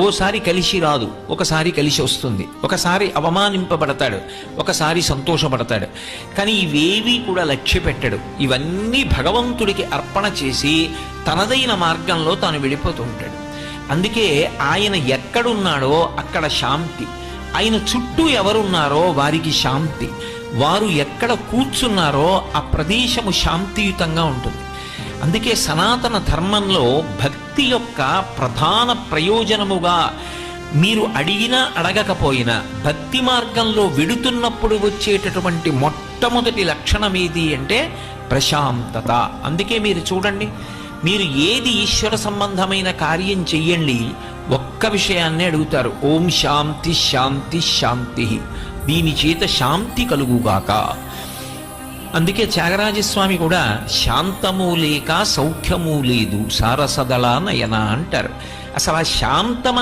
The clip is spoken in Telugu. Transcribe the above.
ఓసారి కలిసి రాదు, ఒకసారి కలిసి వస్తుంది, ఒకసారి అవమానింపబడతాడు, ఒకసారి సంతోషపడతాడు. కానీ ఇవేవీ కూడా లక్ష్య పెట్టడు. ఇవన్నీ భగవంతుడికి అర్పణ చేసి తనదైన మార్గంలో తాను వెళ్ళిపోతూ ఉంటాడు. అందుకే ఆయన ఎక్కడున్నాడో అక్కడ శాంతి, ఆయన చుట్టూ ఎవరున్నారో వారికి శాంతి, వారు ఎక్కడ కూర్చున్నారో ఆ ప్రదేశము శాంతియుతంగా ఉంటుంది. అందుకే సనాతన ధర్మంలో భక్తి యొక్క ప్రధాన ప్రయోజనముగా మీరు అడిగినా అడగకపోయినా భక్తి మార్గంలో వెడుతున్నప్పుడు వచ్చేటటువంటి మొట్టమొదటి లక్షణం ఏది అంటే ప్రశాంతత. అందుకే మీరు చూడండి, మీరు ఏది ఈశ్వర సంబంధమైన కార్యం చెయ్యండి, ఒక్క విషయాన్నే అడుగుతారు, ఓం శాంతి శాంతి శాంతి, దీని చేత శాంతి కలుగుగాక. అందుకే త్యాగరాజస్వామి కూడా శాంతము లేక సౌఖ్యము లేదు సారసదళ నయన అంటారు. అసలు ఆ శాంతం